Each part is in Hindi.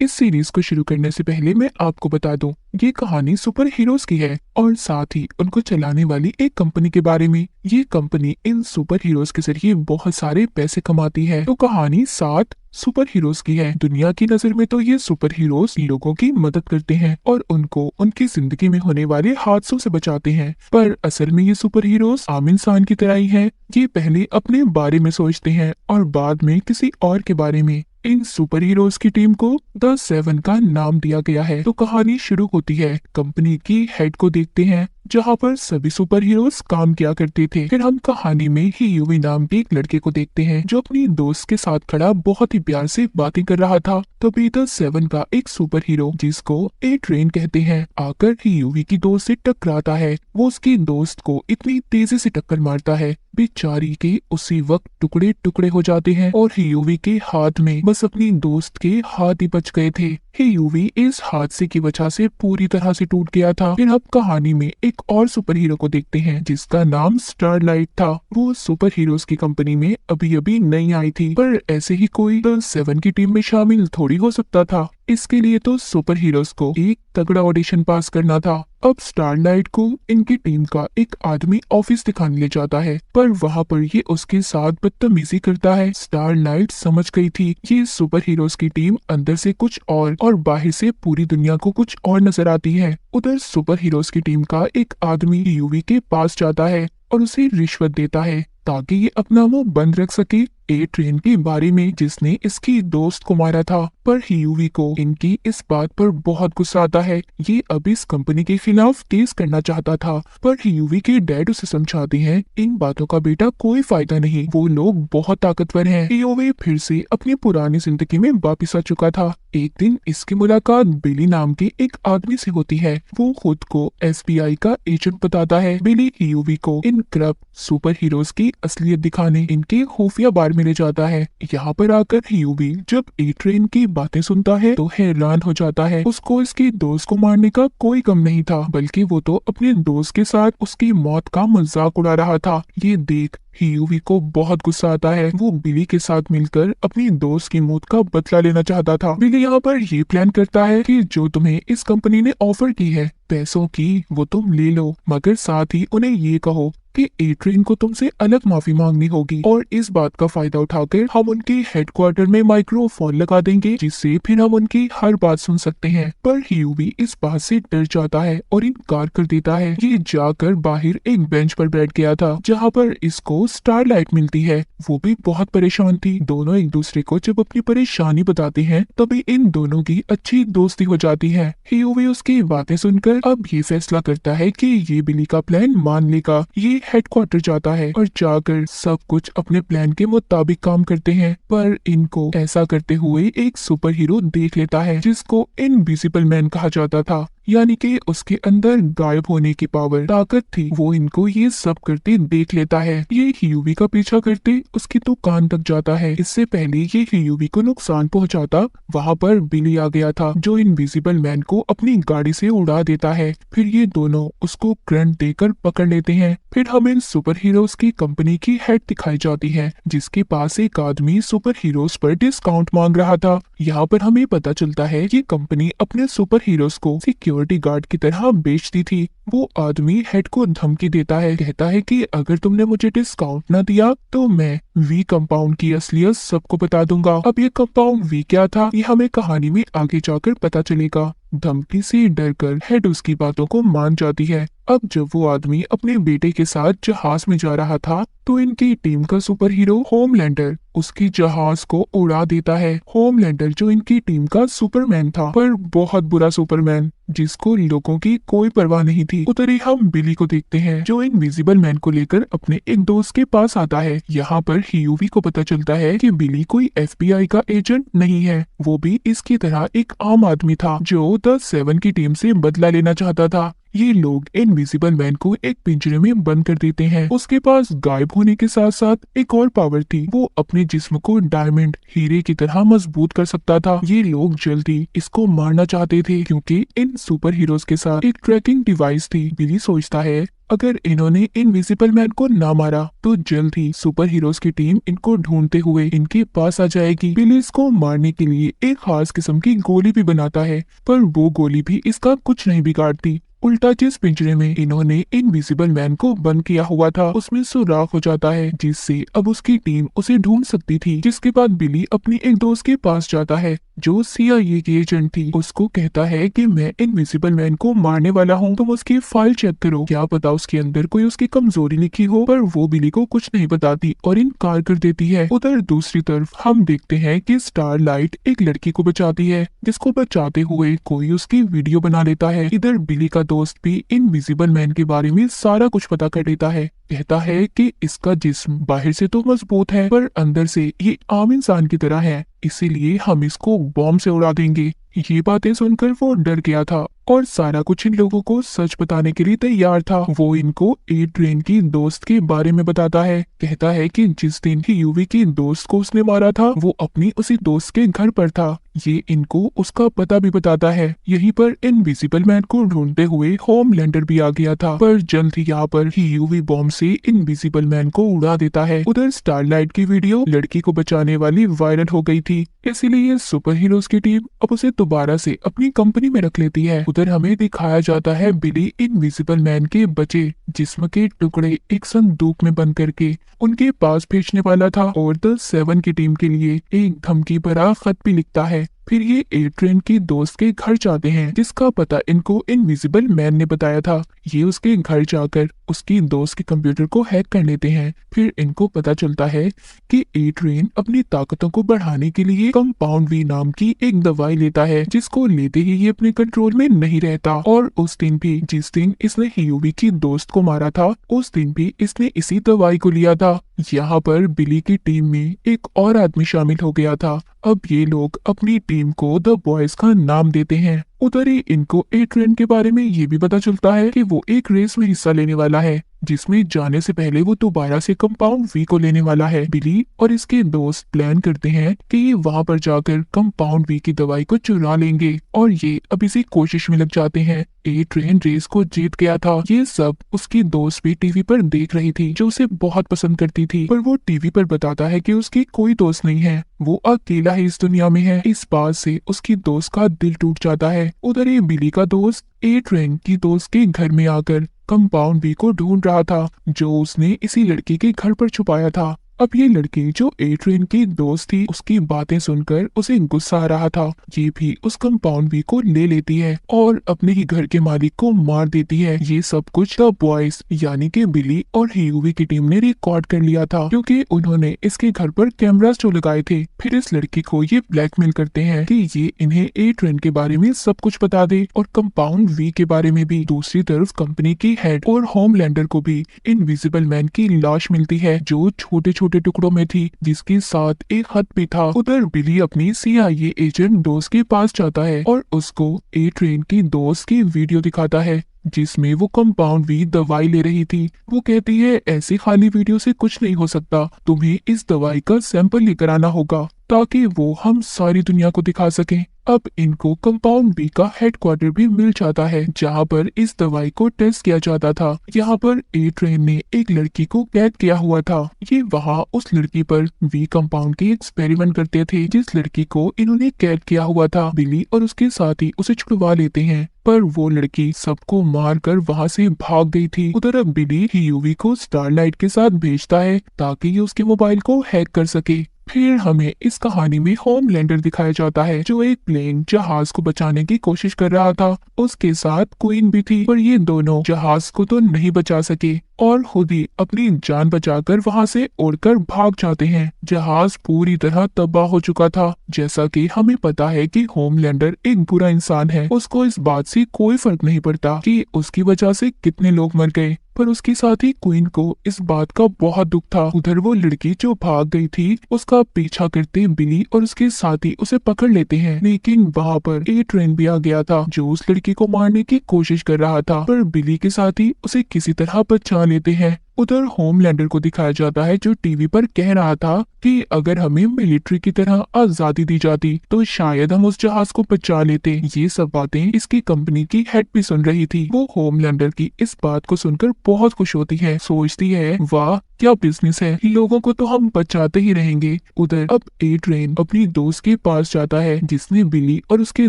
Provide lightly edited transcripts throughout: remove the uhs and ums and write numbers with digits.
इस सीरीज को शुरू करने से पहले मैं आपको बता दूं, ये कहानी सुपर हीरोज की है और साथ ही उनको चलाने वाली एक कंपनी के बारे में। ये कंपनी इन सुपर हीरोज के जरिए बहुत सारे पैसे कमाती है। तो कहानी 7 सुपर हीरोज की है। दुनिया की नजर में तो ये सुपर हीरोज लोगों की मदद करते हैं और उनको उनकी जिंदगी में होने वाले हादसों से बचाते हैं, पर असल में ये सुपर हीरोज आम इंसान की तरह ही हैं। ये पहले अपने बारे में सोचते हैं और बाद में किसी और के बारे में। इन सुपर हीरोज की टीम को द 7 का नाम दिया गया है। तो कहानी शुरू होती है कंपनी की हेड को देखते हैं, जहां पर सभी सुपर हीरोज काम किया करते थे। फिर हम कहानी में ही यूवी नाम के एक लड़के को देखते हैं, जो अपनी दोस्त के साथ खड़ा बहुत ही प्यार से बातें कर रहा था। तभी द 7 का एक सुपर हीरो, जिसको ए ट्रेन कहते हैं, आकर ही यूवी की दोस्त से टकराता है। वो उसकी दोस्त को इतनी तेजी से टक्कर मारता है, बेचारी के उसी वक्त टुकड़े टुकड़े हो जाते हैं और यूवी के हाथ में बस अपनी दोस्त के हाथ ही बच गए थे। यूवी इस हादसे की वजह से पूरी तरह से टूट गया था। फिर अब कहानी में एक और सुपर हीरो को देखते हैं, जिसका नाम स्टारलाइट था। वो सुपर हीरोज की कंपनी में अभी अभी नई आई थी, पर ऐसे ही कोई द 7 की टीम में शामिल थोड़ी हो सकता था। इसके लिए तो सुपर हीरोज को एक तगड़ा ऑडिशन पास करना था। अब स्टारलाइट को इनकी टीम का एक आदमी ऑफिस दिखाने ले जाता है, पर वहाँ पर ये उसके साथ बदतमीजी करता है। स्टारलाइट समझ गई थी ये सुपर हीरोज की टीम अंदर से कुछ और बाहर से पूरी दुनिया को कुछ और नजर आती है। उधर सुपर हीरोज की टीम का एक आदमी यूवी के पास जाता है और उसे रिश्वत देता है ताकि ये अपना मुंह बंद रख सके ए ट्रेन के बारे में, जिसने इसकी दोस्त को मारा था। पर यूवी को इनकी इस बात पर बहुत गुस्सा आता है। ये अब इस कंपनी के खिलाफ केस करना चाहता था, पर यूवी के डैड उसे समझाते हैं इन बातों का बेटा कोई फायदा नहीं, वो लोग बहुत ताकतवर हैं। यूवी फिर से अपनी पुरानी जिंदगी में वापिस आ चुका था। एक दिन इसकी मुलाकात बिली नाम के एक आदमी से होती है। वो खुद को एसबीआई का एजेंट बताता है। बिली यूवी को इन करप्ट सुपर हीरोज की असलियत दिखाने इनके खुफिया बार में ले जाता है। यहाँ पर आकर यूवी जब ए ट्रेन की बातें सुनता है तो हैरान हो जाता है। उसको इसके दोस्त को मारने का कोई गम नहीं था, बल्कि वो तो अपने दोस्त के साथ उसकी मौत का मजाक उड़ा रहा था। ये देख यूवी को बहुत गुस्सा आता है। वो बिली के साथ मिलकर अपनी दोस्त की मौत का बदला लेना चाहता था। बिली यहाँ पर ये प्लान करता है कि जो तुम्हें इस कंपनी ने ऑफर की है पैसों की, वो तुम ले लो, मगर साथ ही उन्हें ये कहो कि ए ट्रेन को तुमसे अलग माफी मांगनी होगी। और इस बात का फायदा उठाकर हम उनके हेडक्वार्टर में माइक्रोफोन लगा देंगे, जिससे फिर हम उनकी हर बात सुन सकते हैं। पर यूवी इस बात से डर जाता है और इनकार कर देता है। ये जाकर बाहर एक बेंच पर बैठ गया था, जहाँ पर इसको स्टारलाइट मिलती है। वो भी बहुत परेशान थी। दोनों एक दूसरे को जब अपनी परेशानी बताते हैं, तभी इन दोनों की अच्छी दोस्ती हो जाती है। यूवी उसकी बातें सुनकर अब ये फैसला करता है कि ये बिली का प्लान मान लेगा। ये हेडक्वार्टर जाता है और जाकर सब कुछ अपने प्लान के मुताबिक काम करते हैं। पर इनको ऐसा करते हुए एक सुपर हीरो देख लेता है, जिसको इनविजिबल मैन कहा जाता था, यानी कि उसके अंदर गायब होने की पावर ताकत थी। वो इनको ये सब करते देख लेता है। ये यूवी का पीछा करते उसकी दुकान तक जाता है। इससे पहले ये यूवी को नुकसान पहुंचाता, वहाँ पर बिली आ गया था, जो इनविजिबल मैन को अपनी गाड़ी से उड़ा देता है। फिर ये दोनों उसको करंट देकर पकड़ लेते हैं। फिर हमें सुपर हीरोज की कंपनी की हेड दिखाई जाती है, जिसके पास एक आदमी सुपर हीरोज पर डिस्काउंट मांग रहा था। यहाँ पर हमें पता चलता है ये कंपनी अपने सुपर हीरोज को सिक्योरिटी गार्ड की तरह बेचती थी। वो आदमी हेड को धमकी देता है, कहता है कि अगर तुमने मुझे डिस्काउंट न दिया तो मैं वी कंपाउंड की असलियत सबको बता दूंगा। अब ये कंपाउंड वी क्या था, ये हमें कहानी में आगे जाकर पता चलेगा। धमकी से डरकर हेड उसकी बातों को मान जाती है। अब जब वो आदमी अपने बेटे के साथ जहाज में जा रहा था, तो इनकी टीम का सुपर हीरो होमलैंडर उसकी जहाज को उड़ा देता है। होमलैंडर जो इनकी टीम का सुपरमैन था, पर बहुत बुरा सुपरमैन, जिसको लोगों की कोई परवाह नहीं थी। उधर ही हम बिली को देखते हैं, जो इनविजिबल मैन को लेकर अपने एक दोस्त के पास आता है। यहाँ पर यूवी को पता चलता है कि बिली कोई एफबीआई का एजेंट नहीं है, वो भी इसकी तरह एक आम आदमी था, जो द 7 की टीम से बदला लेना चाहता था। ये लोग इनविजिबल मैन को एक पिंजरे में बंद कर देते हैं। उसके पास गायब होने के साथ साथ एक और पावर थी, वो अपने जिस्म को डायमंड हीरे की तरह मजबूत कर सकता था। ये लोग जल्दी इसको मारना चाहते थे क्योंकि इन सुपर हीरोज के साथ एक ट्रैकिंग डिवाइस थी। बिली सोचता है अगर इन्होंने इनविजिबल मैन को ना मारा तो जल्द ही सुपर हीरोज की टीम इनको ढूंढते हुए इनके पास आ जाएगी। बिली इसको मारने के लिए एक खास किस्म की गोली भी बनाता है, पर वो गोली भी इसका कुछ नहीं बिगाड़ती। उल्टा जिस पिंजरे में इन्होंने इनविजिबल मैन को बंद किया हुआ था उसमें सुराख हो जाता है, जिससे अब उसकी टीम उसे ढूंढ सकती थी। जिसके बाद बिली अपनी एक दोस्त के पास जाता है जो CIA की एजेंट थी। उसको कहता है कि मैं इनविजिबल मैन को मारने वाला हूँ, तुम उसकी फाइल चेक करो, क्या पता उसके अंदर कोई उसकी कमजोरी लिखी हो। पर वो बिली को कुछ नहीं बताती और इनकार कर देती है। उधर दूसरी तरफ हम देखते हैं कि स्टारलाइट एक लड़की को बचाती है, जिसको बचाते हुए कोई उसकी वीडियो बना लेता है। इधर बिली का दोस्त भी इनविजिबल मैन के बारे में सारा कुछ पता कर लेता है। कहता है कि इसका जिस्म बाहर से तो मजबूत है पर अंदर से ये आम इंसान की तरह है, इसीलिए हम इसको बॉम्ब से उड़ा देंगे। ये बातें सुनकर वो डर गया था और सारा कुछ इन लोगों को सच बताने के लिए तैयार था। वो इनको ए ट्रेन की दोस्त के बारे में बताता है। कहता है कि जिस दिन ही यूवी की दोस्त को उसने मारा था वो अपनी उसी दोस्त के घर पर था। ये इनको उसका पता भी बताता है। यहीं पर इनविजिबल मैन को ढूंढते हुए होमलैंडर भी आ गया था, पर जल्द ही यहाँ पर ही यूवी बॉम्ब से इनविजिबल मैन को उड़ा देता है। उधर स्टारलाइट की वीडियो लड़की को बचाने वाली वायरल हो गई थी, इसीलिए सुपर हीरोज की टीम अब उसे दोबारा से अपनी कंपनी में रख लेती है। उधर हमें दिखाया जाता है बिली इनविजिबल मैन के बचे जिस्म के टुकड़े एक संदूक में बंद करके उनके पास भेजने वाला था और द 7 की टीम के लिए एक धमकी भरा खत भी लिखता है। फिर ये ए ट्रेन की दोस्त के घर जाते हैं, जिसका पता इनको इनविजिबल मैन ने बताया था। ये उसके घर जाकर उसकी दोस्त के कंप्यूटर को हैक कर लेते हैं। फिर इनको पता चलता है कि ए ट्रेन अपनी ताकतों को बढ़ाने के लिए कंपाउंड वी नाम की एक दवाई लेता है, जिसको लेते ही ये अपने कंट्रोल में नहीं रहता। और उस दिन भी जिस दिन इसने यूवी की दोस्त को मारा था उस दिन भी इसने इसी दवाई को लिया था। यहाँ पर बिली की टीम में एक और आदमी शामिल हो गया था। अब ये लोग अपनी टीम को द बॉयज का नाम देते हैं। उधर ही इनको ए ट्रेन के बारे में ये भी पता चलता है कि वो एक रेस में हिस्सा लेने वाला है, जिसमें जाने से पहले वो दोबारा से कंपाउंड वी को लेने वाला है। बिली और इसके दोस्त प्लान करते हैं कि ये वहां पर जाकर कंपाउंड वी की दवाई को चुरा लेंगे और ये अब इसी कोशिश में लग जाते हैं। ए ट्रेन रेस को जीत गया था। ये सब उसकी दोस्त भी टीवी पर देख रही थी, जो उसे बहुत पसंद करती थी, पर वो टीवी पर बताता है कि उसकी कोई दोस्त नहीं है, वो अकेला ही इस दुनिया में है। इस बात से उसकी दोस्त का दिल टूट जाता है। उधर ही बिली का दोस्त ए ट्रेन की दोस्त के घर में आकर कंपाउंड बी को ढूंढ रहा था, जो उसने इसी लड़की के घर पर छुपाया था। अब ये लड़की जो ए ट्रेन की दोस्त थी उसकी बातें सुनकर उसे गुस्सा आ रहा था। ये भी उस कंपाउंड बी को ले लेती है और अपने ही घर के मालिक को मार देती है। ये सब कुछ द बॉयज यानी कि बिली और यूवी की टीम ने रिकॉर्ड कर लिया था, क्योंकि उन्होंने इसके घर पर कैमरास जो लगाए थे। फिर इस लड़की को ये ब्लैकमेल करते हैं कि ये इन्हें ए ट्रेन के बारे में सब कुछ बता दे और कंपाउंड वी के बारे में भी। दूसरी तरफ कंपनी की हेड और होमलैंडर को भी इनविजिबल मैन की लाश मिलती है, जो छोटे छोटे टुकड़ों में थी, जिसके साथ एक खत भी था। उधर बिली अपनी CIA एजेंट दोस्त के पास जाता है और उसको ए ट्रेन की दोस्त की वीडियो दिखाता है, जिसमें वो कंपाउंड वी दवाई ले रही थी। वो कहती है ऐसी खाली वीडियो से कुछ नहीं हो सकता, तुम्हें इस दवाई का सैंपल लेकर आना होगा ताकि वो हम सारी दुनिया को दिखा सकें। अब इनको कंपाउंड बी का हेडक्वार्टर भी मिल जाता है, जहाँ पर इस दवाई को टेस्ट किया जाता था। यहाँ पर ए ट्रेन ने एक लड़की को कैद किया हुआ था। ये वहाँ उस लड़की पर वी कंपाउंड के एक्सपेरिमेंट करते थे, जिस लड़की को इन्होंने कैद किया हुआ था। बिली और उसके साथी उसे छुड़वा लेते हैं, पर वो लड़की सबको मारकर वहाँ से भाग गई थी। उधर अब बिली यूवी को स्टारलाइट के साथ भेजता है ताकि ये उसके मोबाइल को हैक कर सके। फिर हमें इस कहानी में होमलैंडर दिखाया जाता है, जो एक प्लेन जहाज को बचाने की कोशिश कर रहा था। उसके साथ क्वीन भी थी, पर ये दोनों जहाज को तो नहीं बचा सके। और खुद ही अपनी जान बचाकर वहां से उड़कर भाग जाते हैं। जहाज पूरी तरह तबाह हो चुका था। जैसा कि हमें पता है कि होमलैंडर एक बुरा इंसान है, उसको इस बात से कोई फर्क नहीं पड़ता कि उसकी वजह से कितने लोग मर गए, पर उसके साथ ही क्वीन को इस बात का बहुत दुख था। उधर वो लड़की जो भाग गई थी उसका पीछा करते बिली और उसके साथी उसे पकड़ लेते हैं, लेकिन वहाँ पर ए ट्रेन भी आ गया था जो उस लड़की को मारने की कोशिश कर रहा था, पर बिली के साथी उसे किसी तरह बचा लेते हैं। उधर होमलैंडर को दिखाया जाता है जो टीवी पर कह रहा था कि अगर हमें मिलिट्री की तरह आजादी दी जाती तो शायद हम उस जहाज को बचा लेते। ये सब बातें इसकी कंपनी की हेड भी सुन रही थी। वो होमलैंडर की इस बात को सुनकर बहुत खुश होती है, सोचती है वाह क्या बिजनेस है, लोगों को तो हम बचाते ही रहेंगे। उधर अब ए ट्रेन अपनी दोस्त के पास जाता है जिसने बिली और उसके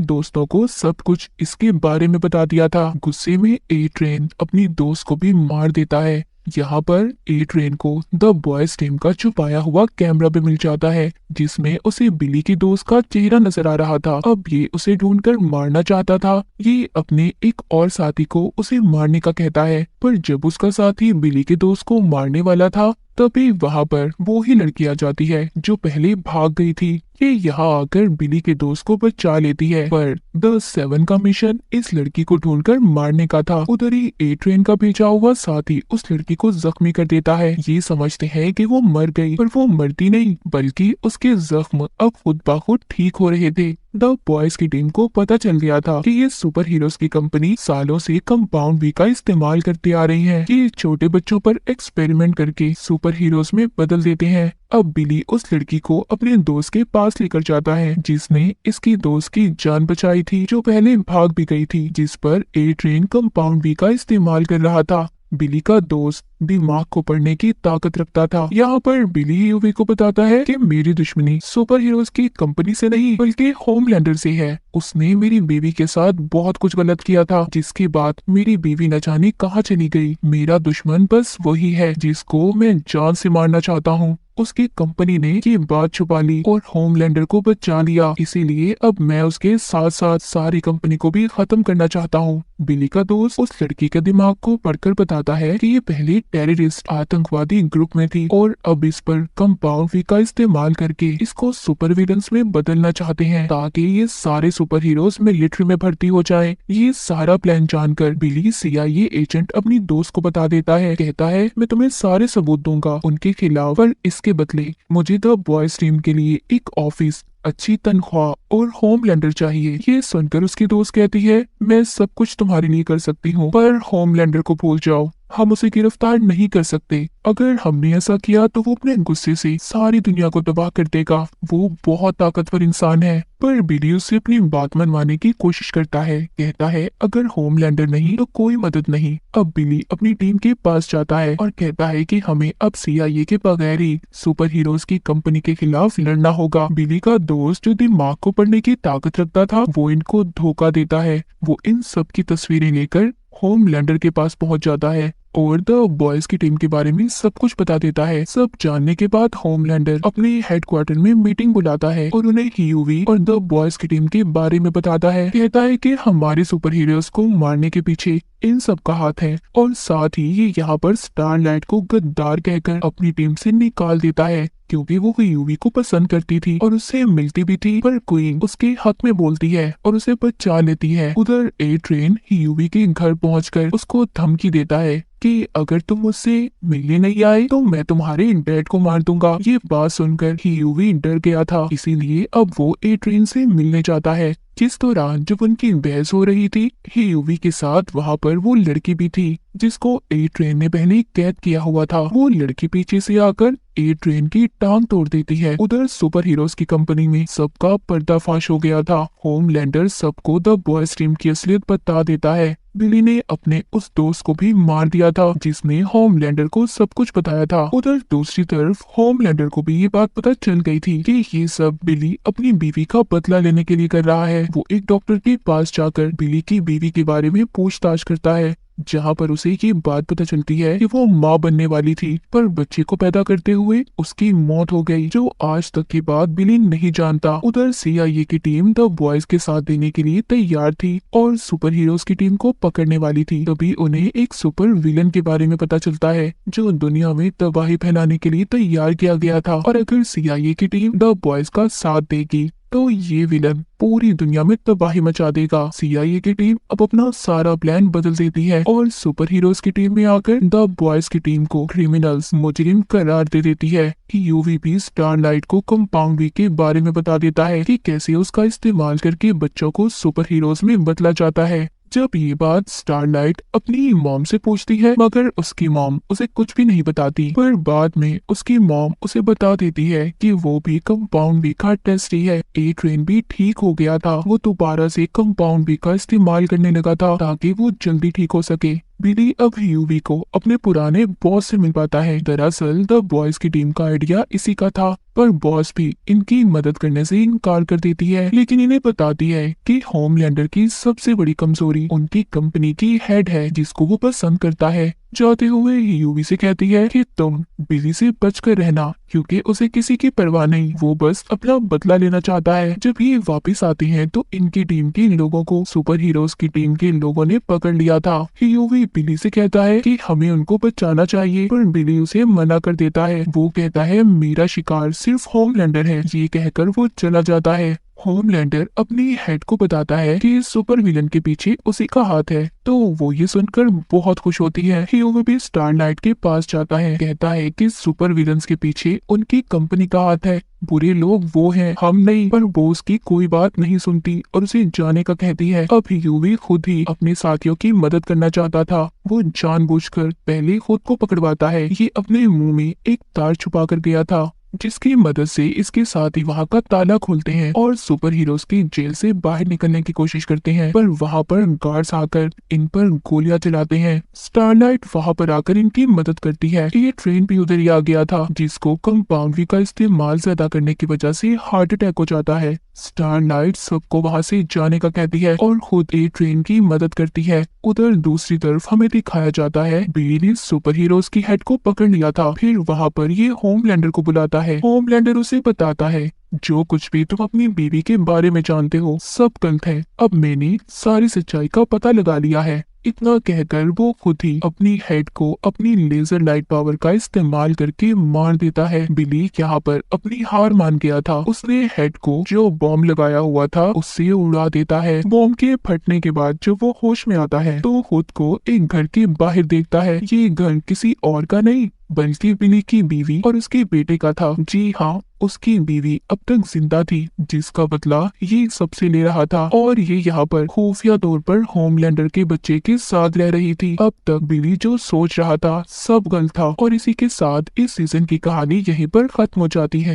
दोस्तों को सब कुछ इसके बारे में बता दिया था। गुस्से में ए ट्रेन अपनी दोस्त को भी मार देता है। यहाँ पर ए ट्रेन को द बॉयज टीम का छुपाया हुआ कैमरा भी मिल जाता है जिसमें उसे बिली के दोस्त का चेहरा नजर आ रहा था। अब ये उसे ढूंढकर मारना चाहता था। ये अपने एक और साथी को उसे मारने का कहता है, पर जब उसका साथी बिली के दोस्त को मारने वाला था तभी वहाँ पर वो ही लड़की आ जाती है जो पहले भाग गई थी। ये यहाँ आकर बिली के दोस्त को बचा लेती है, पर द सेवन का मिशन इस लड़की को ढूंढकर मारने का था। उधर ही ए ट्रेन का भेजा हुआ साथी उस लड़की को जख्मी कर देता है। ये समझते हैं कि वो मर गई, पर वो मरती नहीं बल्कि उसके जख्म अब खुद ब खुद ठीक हो रहे थे। द बॉयज की टीम को पता चल गया था कि ये सुपर हीरोज की कंपनी सालों से कंपाउंड वी का इस्तेमाल करती आ रही है। ये छोटे बच्चों पर एक्सपेरिमेंट करके सुपर हीरोज में बदल देते हैं। अब बिली उस लड़की को अपने दोस्त के पास लेकर जाता है जिसने इसकी दोस्त की जान बचाई थी जो पहले भाग भी गई थी, जिस पर ए ट्रेन कंपाउंड वी का इस्तेमाल कर रहा था। बिली का दोस्त दिमाग को पढ़ने की ताकत रखता था। यहाँ पर बिली यूवी को बताता है कि मेरी दुश्मनी सुपर हीरोज की कंपनी से नहीं बल्कि होमलैंडर से है। उसने मेरी बीवी के साथ बहुत कुछ गलत किया था जिसके बाद मेरी बीवी न जाने कहाँ चली गई। मेरा दुश्मन बस वही है जिसको मैं जान से मारना चाहता हूँ। उसकी कंपनी ने ये बात छुपा ली और होमलैंडर को बचा लिया, इसीलिए अब मैं उसके साथ साथ सारी कंपनी को भी खत्म करना चाहता हूँ। बिली का दोस्त उस लड़की के दिमाग को पढ़कर बताता है कि ये पहले टेररिस्ट आतंकवादी ग्रुप में थी और अब इस पर कंपाउंड वी का इस्तेमाल करके इसको सुपर विलन्स में बदलना चाहते हैं ताकि ये सारे सुपर हीरोज मिलिट्री में भर्ती हो जाए। ये सारा प्लान जानकर बिली CIA एजेंट अपनी दोस्त को बता देता है, कहता है मैं तुम्हें सारे सबूत दूंगा उनके खिलाफ, पर इसके बदले मुझे द बॉयज टीम के लिए एक ऑफिस, अच्छी तनख्वाह और होमलैंडर चाहिए। ये सुनकर उसकी दोस्त कहती है मैं सब कुछ तुम्हारे लिए कर सकती हूँ, पर होमलैंडर को भूल जाओ, हम उसे गिरफ्तार नहीं कर सकते। अगर हमने ऐसा किया तो वो अपने गुस्से से सारी दुनिया को तबाह कर देगा। वो बहुत ताकतवर इंसान है। पर बिली उससे अपनी बात मनवाने की कोशिश करता है, कहता है अगर होमलैंडर नहीं तो कोई मदद नहीं। अब बिली अपनी टीम के पास जाता है और कहता है कि हमें अब CIA के बगैर ही सुपर हीरोज की कंपनी के खिलाफ लड़ना होगा। बिली का दोस्त जो दिमाग को पढ़ने की ताकत रखता था वो इनको धोखा देता है। वो इन सब की तस्वीरें लेकर होमलैंडर के पास पहुंच जाता है और द बॉयज की टीम के बारे में सब कुछ बता देता है। सब जानने के बाद होमलैंडर अपने हेडक्वार्टर में मीटिंग बुलाता है और उन्हें यूवी और द बॉयज की टीम के बारे में बताता है। कहता है कि हमारे सुपर हीरोज को मारने के पीछे इन सब का हाथ है और साथ ही ये यहाँ पर स्टारलाइट को गद्दार कहकर अपनी टीम से निकाल देता है क्योंकि वो यूवी को पसंद करती थी और उससे मिलती भी थी, पर क्वीन उसके हक में बोलती है और उसे बचा लेती है। उधर ए ट्रेन यूवी के घर पहुंचकर उसको धमकी देता है कि अगर तुम मुझसे मिलने नहीं आए तो मैं तुम्हारे डैड को मार दूंगा। ये बात सुनकर यूवी डर गया था, इसीलिए अब वो ए ट्रेन से मिलने जाता है। जिस दौरान जब उनकी बहस हो रही थी यूवी के साथ वहाँ पर वो लड़की भी थी जिसको ए ट्रेन ने पहले कैद किया हुआ था। वो लड़की पीछे से आकर ए ट्रेन की टांग तोड़ देती है। उधर सुपर हीरोज की कंपनी में सबका पर्दाफाश हो गया था। होमलैंडर सबको द बॉयज टीम की असलियत बता देता है। बिली ने अपने उस दोस्त को भी मार दिया था जिसने होमलैंडर को सब कुछ बताया था। उधर दूसरी तरफ होमलैंडर को भी ये बात पता चल गई थी कि ये सब बिली अपनी बीवी का बदला लेने के लिए कर रहा है। वो एक डॉक्टर के पास जाकर बिली की बीवी के बारे में पूछताछ करता है जहाँ पर उसे ये बात पता चलती है कि वो माँ बनने वाली थी, पर बच्चे को पैदा करते हुए उसकी मौत हो गई, जो आज तक की बात बिली नहीं जानता। उधर CIA की टीम द बॉयज के साथ देने के लिए तैयार थी और सुपर हीरोज की टीम को पकड़ने वाली थी। तभी उन्हें एक सुपर विलन के बारे में पता चलता है, जो दुनिया में तबाही फैलाने के लिए तैयार किया गया था, और अगर CIA की टीम द बॉयज का साथ देगी तो ये विलन पूरी दुनिया में तबाही मचा देगा। CIA की टीम अब अपना सारा प्लान बदल देती है और सुपर हीरोज की टीम में आकर द बॉयज की टीम को क्रिमिनल्स मुजरिम करार दे देती है। कि UVP स्टारलाइट को कंपाउंड वी के बारे में बता देता है कि कैसे उसका इस्तेमाल करके बच्चों को सुपर हीरोज में बदला जाता है। जब ये बात स्टारलाइट अपनी मॉम से पूछती है, मगर उसकी मॉम उसे कुछ भी नहीं बताती, पर बाद में उसकी मॉम उसे बता देती है कि वो भी कंपाउंड बी का टेस्ट ही है। ए ट्रेन भी ठीक हो गया था, वो दोबारा से कंपाउंड बी का इस्तेमाल करने लगा था ताकि वो जल्दी ठीक हो सके। बिली अब यूवी को अपने पुराने बॉस से मिल पाता है। दरअसल द बॉयज की टीम का आइडिया इसी का था, पर बॉस भी इनकी मदद करने से इनकार कर देती है, लेकिन इन्हें बताती है कि होमलैंडर की सबसे बड़ी कमजोरी उनकी कंपनी की हेड है, जिसको वो पसंद करता है। जाते हुए यूवी से कहती है कि तुम बिली से बचकर रहना, क्योंकि उसे किसी की परवाह नहीं, वो बस अपना बदला लेना चाहता है। जब ये वापस आते हैं तो इनकी टीम के लोगों को सुपर हीरोज की टीम के लोगों ने पकड़ लिया था। यूवी बिली से कहता है कि हमें उनको बचाना चाहिए, पर बिली उसे मना कर देता है। वो कहता है मेरा शिकार सिर्फ होमलैंडर है। ये कहकर वो चला जाता है। होमलैंडर अपनी हेड को बताता है कि सुपर विलन के पीछे उसी का हाथ है, तो वो ये सुनकर बहुत खुश होती है। ह्यूमन भी स्टारलाइट के पास जाता है, कहता है कि सुपर विलन्स के पीछे उनकी कंपनी का हाथ है, बुरे लोग वो हैं, हम नहीं। पर वो उसकी कोई बात नहीं सुनती और उसे जाने का कहती है। अब ह्यूवी खुद ही अपने साथियों की मदद करना चाहता था। वो जानबूझकर पहले खुद को पकड़वाता है। ये अपने मुंह में एक तार छुपा कर गया था, जिसकी मदद से इसके साथ ही वहाँ का ताला खोलते हैं और सुपर हीरोज की जेल से बाहर निकलने की कोशिश करते हैं, पर वहाँ पर गार्ड्स आकर इन पर गोलियां चलाते हैं। स्टारलाइट वहाँ पर आकर इनकी मदद करती है। ये ट्रेन भी उधर ही आ गया था, जिसको कंपाउंड वी का इस्तेमाल ज्यादा करने की वजह से हार्ट अटैक हो जाता है। स्टारलाइट सबको वहाँ से जाने का कहती है और खुद ए ट्रेन की मदद करती है। उधर दूसरी तरफ हमें दिखाया जाता है बिली ने सुपर हीरोज की हेड को पकड़ लिया था। फिर वहाँ पर ये होमलैंडर को बुलाता है। होमलैंडर उसे बताता है जो कुछ भी तुम अपनी बीवी के बारे में जानते हो सब गलत है, अब मैंने सारी सच्चाई का पता लगा लिया है। इतना कहकर वो खुद ही अपनी हेड को अपनी लेजर लाइट पावर का इस्तेमाल करके मार देता है। बिली यहाँ पर अपनी हार मान गया था। उसने हेड को जो बॉम्ब लगाया हुआ था उससे उड़ा देता है। बॉम्ब के फटने के बाद जब वो होश में आता है तो खुद को एक घर के बाहर देखता है। ये घर किसी और का नहीं बल्कि बिली की बीवी और उसके बेटे का था। जी हाँ, उसकी बीवी अब तक जिंदा थी, जिसका बदला ये सबसे ले रहा था, और ये यहाँ पर खुफिया तौर पर होमलैंडर के बच्चे के साथ रह रही थी। अब तक बिली जो सोच रहा था सब गलत था, और इसी के साथ इस सीजन की कहानी यहीं पर खत्म हो जाती है।